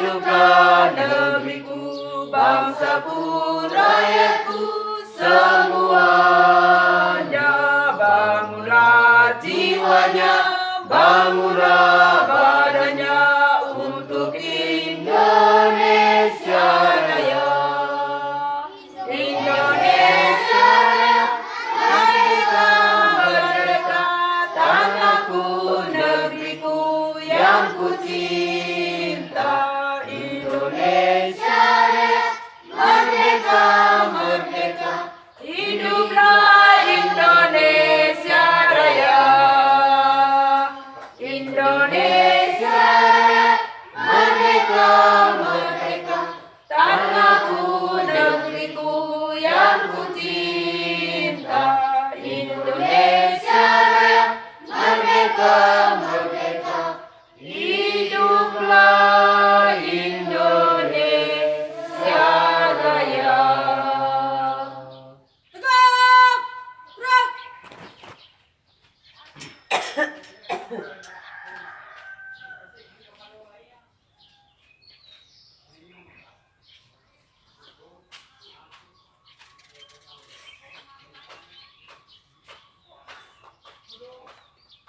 hiduplah negeriku, bangsaku, rakyatku, semuanya. Bangunlah jiwanya, bangunlah badannya untuk Indonesia Raya. Indonesia Raya, merdeka, merdeka, tanahku, negeriku yang ku cinta. Indonesia Raya, merdeka, merdeka, hiduplah Indonesia Raya. Indonesia Raya, merdeka, merdeka, tanahku, negeriku yang ku cinta. Indonesia Raya, merdeka, merdeka, hiduplah Indonesia Raya. Tegak, gerak.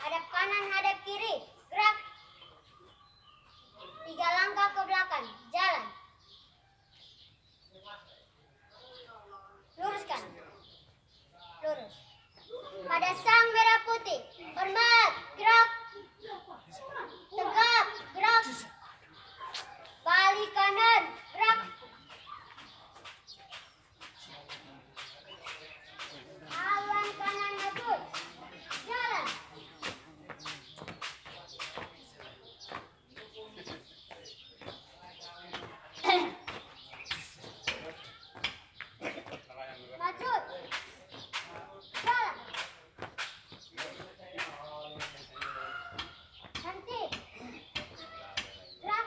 Hadap kanan, hadap kiri, gerak. 3 langkah ke belakang, jalan. Luruskan. Lurus. Pada sang merah putih, hormat, gerak. Tegap, gerak. Balik kanan, gerak. Awan kanan maju, jalan. Maju, jalan. Henti, gerak.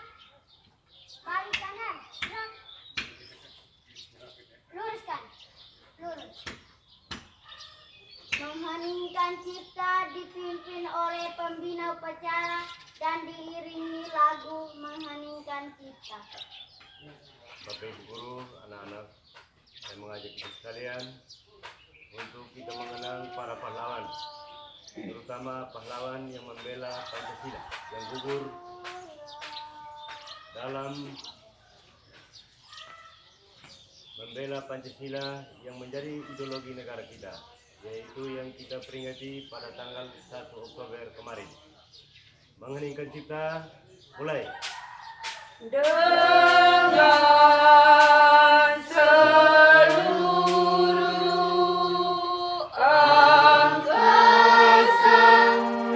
Balik kanan, gerak. Luruskan, lurus. Mengheningkan cipta dipimpin oleh pembina upacara dan diiringi lagu mengheningkan cipta. Bapak Ibu Guru, anak-anak, saya mengajak kita sekalian untuk kita mengenang para pahlawan, terutama pahlawan yang membela Pancasila, yang gugur dalam membela Pancasila yang menjadi ideologi negara kita, yaitu yang kita peringati pada tanggal 1 Oktober kemarin. Mengheningkan cipta, mulai. Dengan seluruh angkasa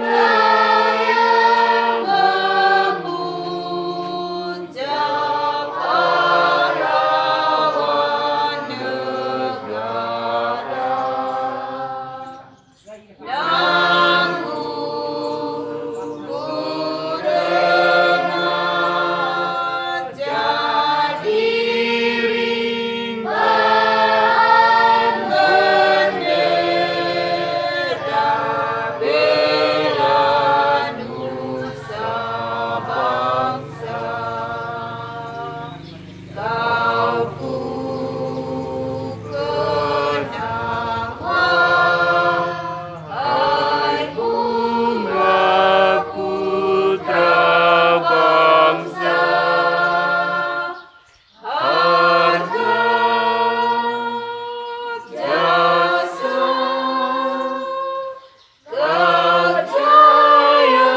raya memuja pahlawan negara yang gugur dengan jadi rimbahan bendera bela nusa bangsa. Kau ku kenang wahai bunga putra bangsa, harga jasa kerjaya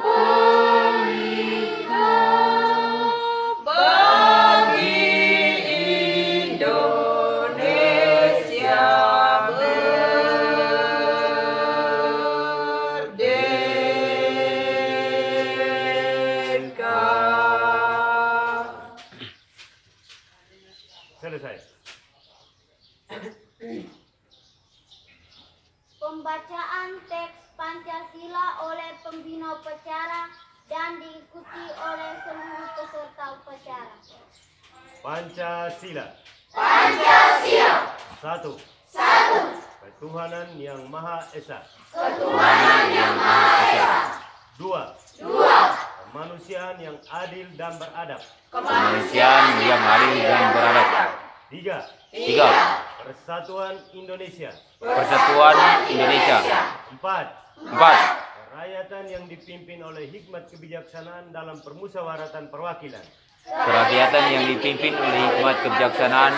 pelita bagi Indonesia merdeka. Selesai. Pembacaan teks Pancasila oleh pembina upacara dan diikuti oleh seluruh peserta upacara. Pancasila. Pancasila. 1. Satu. Ketuhanan yang Maha Esa. Ketuhanan yang Maha Esa. 2. Dua. kemanusiaan yang adil dan beradab. Kemanusiaan yang adil dan beradab. 3. 3. Persatuan Indonesia. Persatuan Indonesia. 4. 4. Kerakyatan yang dipimpin oleh hikmat kebijaksanaan dalam permusyawaratan perwakilan. Kerakyatan yang dipimpin oleh hikmat kebijaksanaan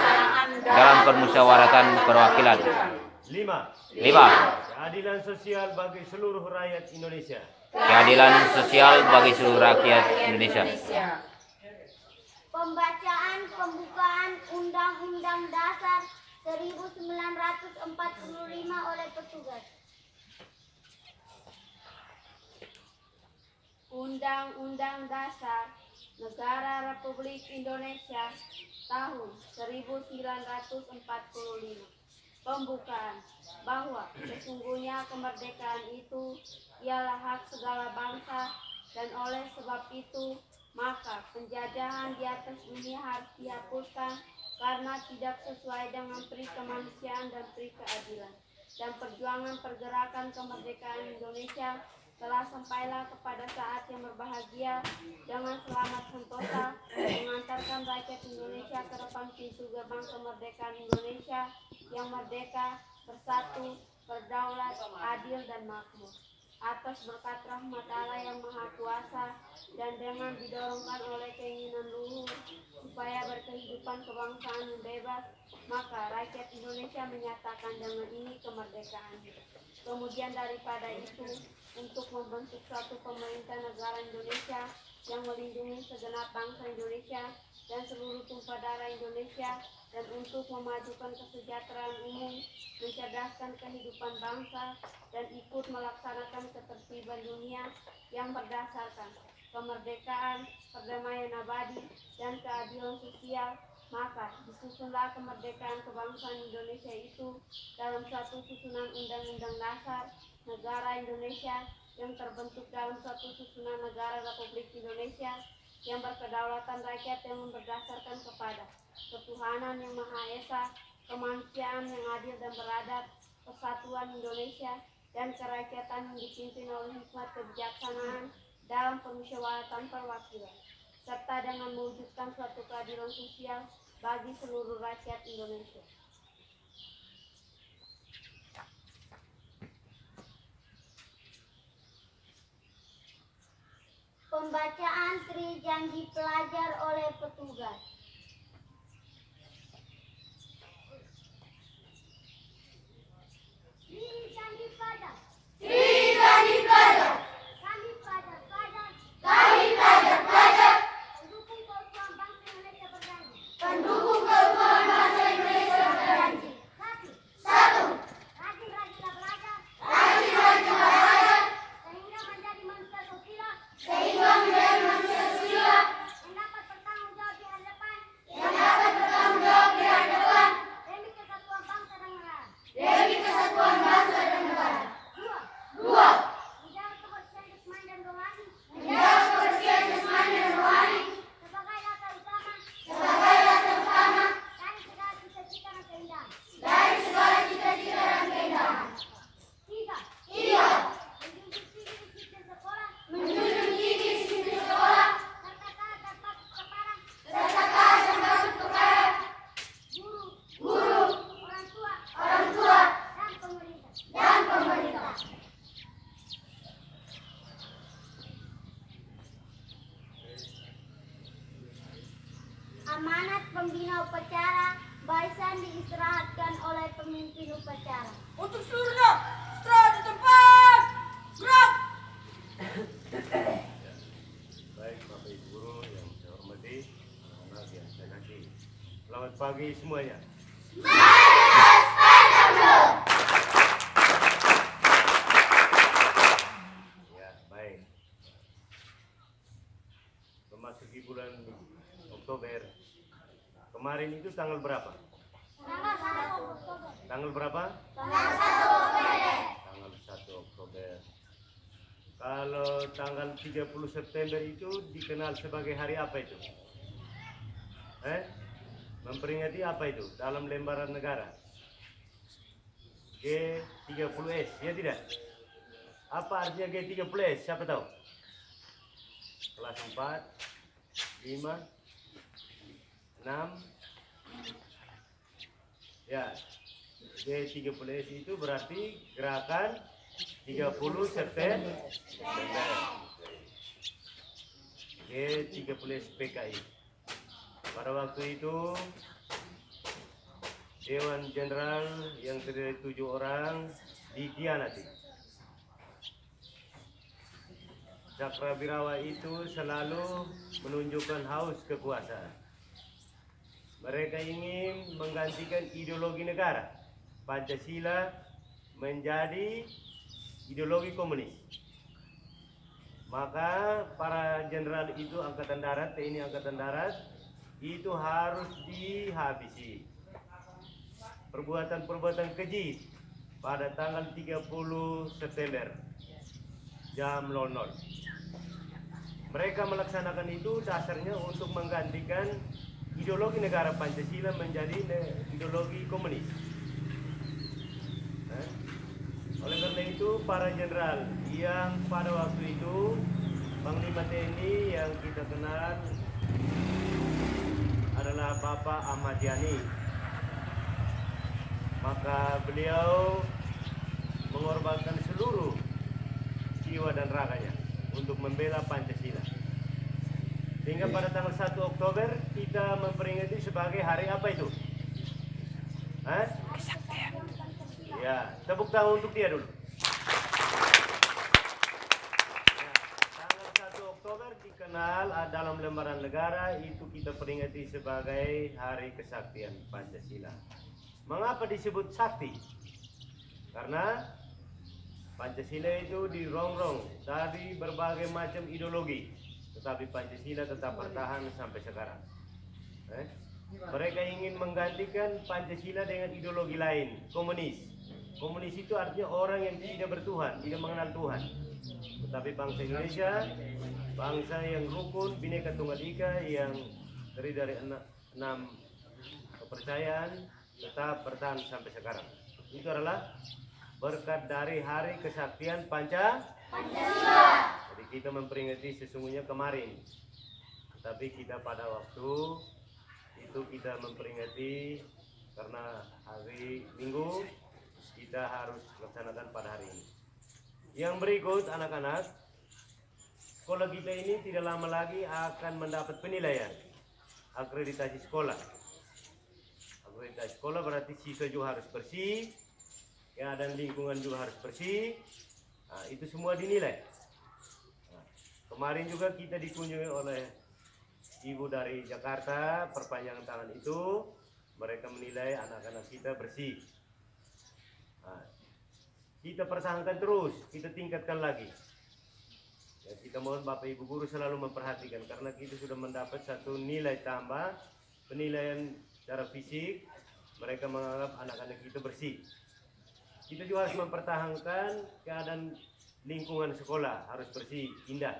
dalam permusyawaratan perwakilan. 5. 5. Keadilan sosial bagi seluruh rakyat Indonesia. Keadilan sosial bagi seluruh rakyat Indonesia. Pembacaan pembukaan Undang-Undang Dasar 1945 oleh petugas. Undang-Undang Dasar Negara Republik Indonesia tahun 1945. Pembukaan bahwa sesungguhnya kemerdekaan itu ialah hak segala bangsa dan oleh sebab itu maka penjajahan di atas bumi harus dihapuskan karena tidak sesuai dengan pri kemanusiaan dan pri keadilan. Dan perjuangan pergerakan kemerdekaan Indonesia telah sampailah kepada saat yang berbahagia dengan selamat sentosa mengantarkan rakyat Indonesia ke depan pintu gerbang kemerdekaan Indonesia yang merdeka, bersatu, berdaulat, adil dan makmur. Atas berkat rahmat Allah yang Maha Kuasa dan dengan didorongkan oleh keinginan luhur supaya berkehidupan kebangsaan yang bebas, maka rakyat Indonesia menyatakan dengan ini kemerdekaan. Kemudian daripada itu, untuk membentuk suatu pemerintah negara Indonesia yang melindungi segenap bangsa Indonesia dan seluruh tumpah darah Indonesia, dan untuk memajukan kesejahteraan umum, mencerdaskan kehidupan bangsa, dan ikut melaksanakan ketertiban dunia yang berdasarkan kemerdekaan, perdamaian abadi, dan keadilan sosial, maka disusunlah kemerdekaan kebangsaan Indonesia itu dalam suatu susunan Undang-Undang Dasar Negara Indonesia yang terbentuk dalam suatu susunan Negara Republik Indonesia yang berkedaulatan rakyat yang berdasarkan kepada ketuhanan yang Maha Esa, kemanusiaan yang adil dan beradab, persatuan Indonesia, dan kerakyatan yang dipimpin oleh hikmat kebijaksanaan dalam permusyawaratan perwakilan, serta dengan mewujudkan suatu keadilan sosial bagi seluruh rakyat Indonesia. Pembacaan Sri Janji Pelajar oleh petugas. Sri Janji Pelajar. Sri Janji Pelajar. Kami pelajar-pelajar. Kami pelajar-pelajar. Pendukung keutuhan bangsa Indonesia berjanji. Pendukung keutuhan bangsa Indonesia berjanji. 1. 1. Rajin-rajinlah belajar. Rajin-rajinlah belajar. Sehingga menjadi manusia sosial. Sehingga menjadi manusia sosial. Yang dapat bertanggung jawab di hari depan. Yang dapat bertanggung jawab di hari depan. Demi kesatuan bangsa dan negara. Demi kesatuan bangsa dan negara. 2. 2. Menjaga kebersihan jasmani dan rohani. Menjaga kebersihan jasmani dan rohani Sebagai dasar utama. sebagai dasar utama Dari segala cita-cita dan keindahan. dari segala cita-cita dan keindahan. 3. 3. Menjunjung tinggi disiplin sekolah. Menjunjung tinggi disiplin sekolah Serta taat dan patuh kepada serta taat dan patuh kepada guru, guru, orang tua, dan pemerintah. dan pemerintah. Amanat pembina upacara barisan diistirahatkan oleh pemimpin upacara. Untuk seluruhnya, istirahat di tempat. Gerak. Baik Bapak Ibu Guru yang saya hormati, anak-anak yang saya kasih. Selamat pagi semuanya. Ya, baik. Memasuki bulan Oktober. Kemarin itu tanggal berapa? Tanggal 1 Oktober. Tanggal berapa? Tanggal 1 Oktober. Tanggal 1 Oktober. Kalau tanggal 30 September itu dikenal sebagai hari apa itu? Memperingati apa itu dalam lembaran negara? G30S, ya tidak? Apa artinya G30S? Siapa tahu? kelas 4, 5, 6. Ya, G30S itu berarti gerakan 30 September. G30S PKI. Pada waktu itu Dewan Jenderal yang terdiri 7 orang dikhianati. Cakrawirawa itu selalu menunjukkan haus kekuasaan. Mereka ingin menggantikan ideologi negara Pancasila menjadi ideologi komunis. Maka para jenderal itu Angkatan Darat, TNI Angkatan Darat itu harus dihabisi. Perbuatan-perbuatan keji pada tanggal 30 September jam 00. Mereka melaksanakan itu dasarnya untuk menggantikan ideologi negara Pancasila menjadi ideologi komunis. Oleh karena itu para jenderal yang pada waktu itu Panglima TNI yang kita kenal adalah Bapak Ahmad Yani, maka beliau mengorbankan seluruh jiwa dan raganya untuk membela Pancasila. Sehingga pada tanggal 1 Oktober kita memperingati sebagai hari apa itu? Ya, tepuk tangan untuk dia dulu. Tanggal 1 Oktober dikenal dalam lembaran negara itu kita peringati sebagai Hari Kesaktian Pancasila. Mengapa disebut sakti? Karena Pancasila itu dirongrong dari berbagai macam ideologi, tetapi Pancasila tetap bertahan sampai sekarang. Mereka ingin menggantikan Pancasila dengan ideologi lain, komunis. Komunis itu artinya orang yang tidak bertuhan, tidak mengenal Tuhan. Tetapi bangsa Indonesia, bangsa yang rukun, Bhinneka Tunggal Ika, yang terdiri dari 6 kepercayaan, tetap bertahan sampai sekarang. Itu adalah berkat dari Hari Kesaktian Pancasila. Jadi kita memperingati sesungguhnya kemarin, tapi kita pada waktu itu kita memperingati karena hari Minggu kita harus laksanakan pada hari ini. Yang berikut anak-anak, sekolah kita ini tidak lama lagi akan mendapat penilaian akreditasi sekolah. Akreditasi sekolah berarti siswa juga harus bersih, ya, dan lingkungan juga harus bersih. Nah, itu semua dinilai. Nah, kemarin juga kita dikunjungi oleh ibu dari Jakarta, perpanjangan tangan itu, mereka menilai anak-anak kita bersih. Nah, kita pertahankan terus, kita tingkatkan lagi. Ya, kita mohon Bapak Ibu Guru selalu memperhatikan karena kita sudah mendapat satu nilai tambah, penilaian secara fisik, mereka menganggap anak-anak kita bersih. Kita juga harus mempertahankan keadaan lingkungan sekolah, harus bersih, indah.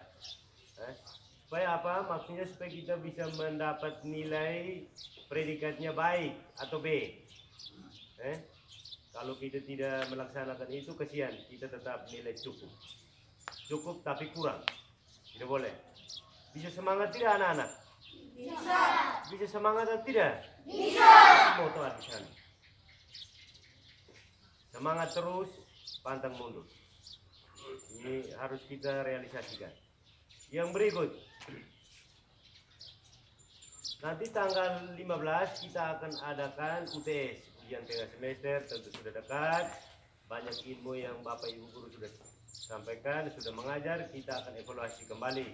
Supaya apa? Maksudnya supaya kita bisa mendapat nilai predikatnya baik atau B. Kalau kita tidak melaksanakan itu, kesian, kita tetap nilai cukup. Cukup tapi kurang, tidak boleh. Bisa semangat tidak anak-anak? Bisa. Bisa semangat atau tidak? Bisa. Moto di sana. Semangat terus, pantang mundur. Ini harus kita realisasikan. Yang berikut, nanti tanggal 15 kita akan adakan UTS, ujian tengah semester, tentu sudah dekat. Banyak ilmu yang Bapak Ibu Guru sudah sampaikan, sudah mengajar, kita akan evaluasi kembali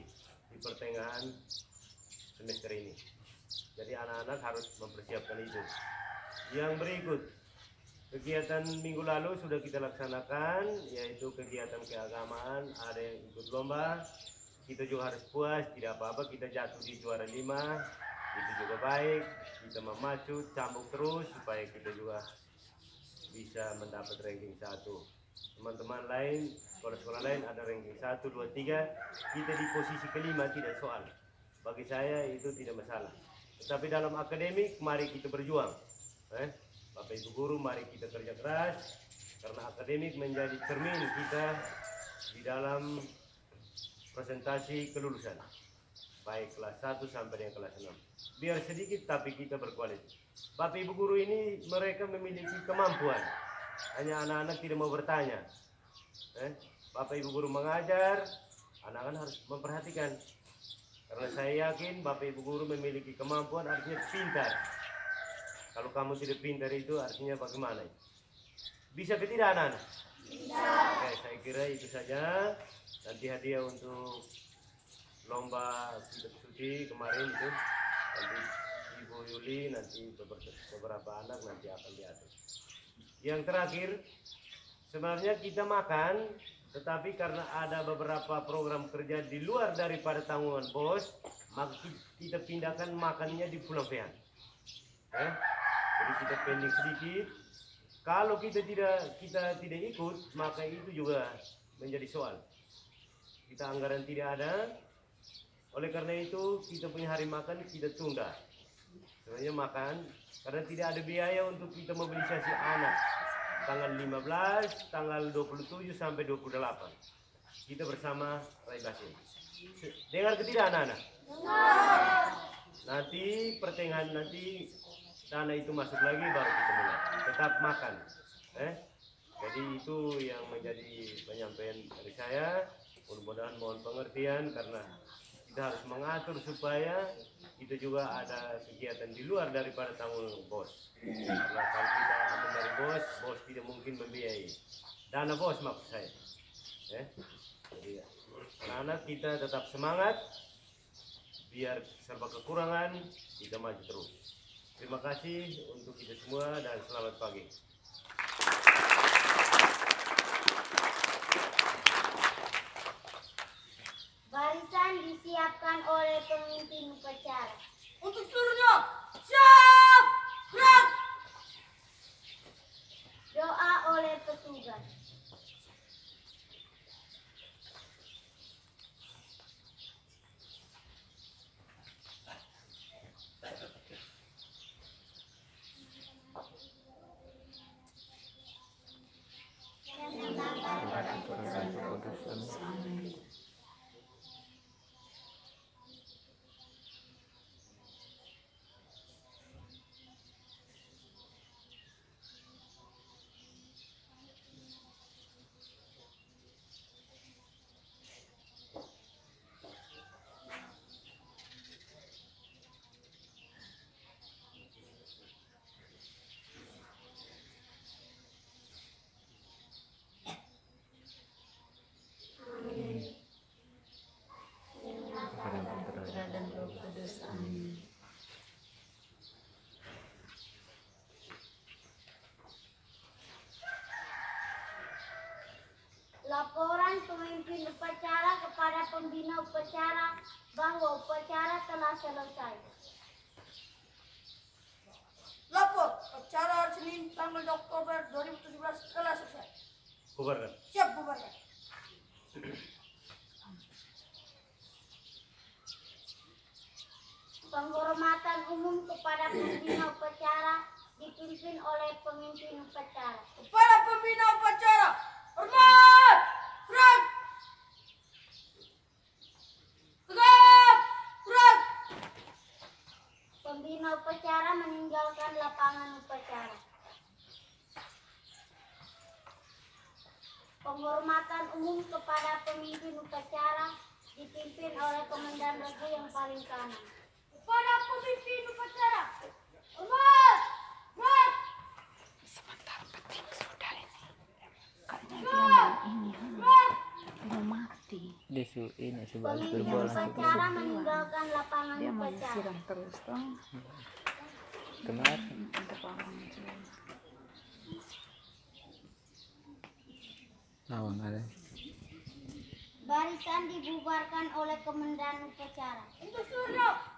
di pertengahan semester ini. Jadi anak-anak harus mempersiapkan itu. Yang berikut, kegiatan minggu lalu sudah kita laksanakan, yaitu kegiatan keagamaan, ada yang ikut lomba. Kita juga harus puas, tidak apa-apa kita jatuh di juara 5, itu juga baik. Kita memacu, cambuk terus supaya kita juga bisa mendapat ranking 1. Teman-teman lain, sekolah-sekolah lain ada ranking 1, 2, 3, kita di posisi kelima tidak soal. Bagi saya itu tidak masalah. Tetapi dalam akademik, mari kita berjuang. Bapak Ibu Guru, mari kita kerja keras, karena akademik menjadi cermin kita di dalam presentasi kelulusan. baik kelas 1 sampai dengan kelas 6. Biar sedikit tapi kita berkualitas. Bapak Ibu guru ini mereka memiliki kemampuan. Hanya anak-anak tidak mau bertanya. Bapak Ibu guru mengajar, anak-anak harus memperhatikan. Karena saya yakin Bapak Ibu guru memiliki kemampuan artinya pintar. Kalau kamu tidak pintar itu artinya bagaimana? Bisa ke tidak anak-anak? Bisa. Oke, saya kira itu saja. Nanti hadiah untuk lomba kitab suci kemarin itu. Nanti Ibu Yuli, nanti beberapa anak nanti akan diatur. Yang terakhir, sebenarnya kita makan, tetapi karena ada beberapa program kerja di luar daripada tanggungan bos, maka kita pindahkan makannya di Pulau Pehan. Jadi kita pending sedikit. Kalau kita tidak ikut, maka itu juga menjadi soal. Kita anggaran tidak ada. Oleh karena itu kita punya hari makan kita tunda. Sebenarnya makan karena tidak ada biaya untuk kita mobilisasi anak. Tanggal 15, tanggal 27 sampai 28. Kita bersama Rai Basin. Dengar ke tidak anak-anak? Nanti pertengahan nanti dana itu masuk lagi baru kita mulai. Tetap makan. Jadi itu yang menjadi penyampaian dari saya. Mudah-mudahan mohon pengertian karena kita harus mengatur supaya kita juga ada kegiatan di luar daripada tanggung bos. Karena kalau kita ambil dari bos, bos tidak mungkin membiayai. Dana bos maksud saya. Jadi anak-anak kita tetap semangat. Biar serba kekurangan kita maju terus. Terima kasih untuk kita semua dan selamat pagi. Barisan disiapkan oleh pemimpin upacara. Untuk seluruhnya, siap, gerak. Doa oleh petugas. Laporan pemimpin upacara kepada pembina upacara bahwa upacara telah selesai. Lapor, acara hari Senin tanggal 2 Oktober 2017 telah selesai. Bubarkan. Siap, bubarkan. Penghormatan umum kepada pembina upacara dipimpin oleh pemimpin upacara. Kepada pembina upacara, hormat, gerak. Tegap, gerak. Pembina upacara meninggalkan lapangan upacara. Penghormatan umum kepada pemimpin upacara dipimpin oleh komandan regu yang paling kanan. Kepada pemimpin upacara, hormat, gerak. Sebentar petik sudah ini karena dia mau mati, Disuin sebalik Pemimpin berbola upacara meninggalkan lapangan dia mau upacara. siram terus dong. kemarin. Nawang ada. Barisan dibubarkan oleh komandan upacara. Untuk seluruhnya,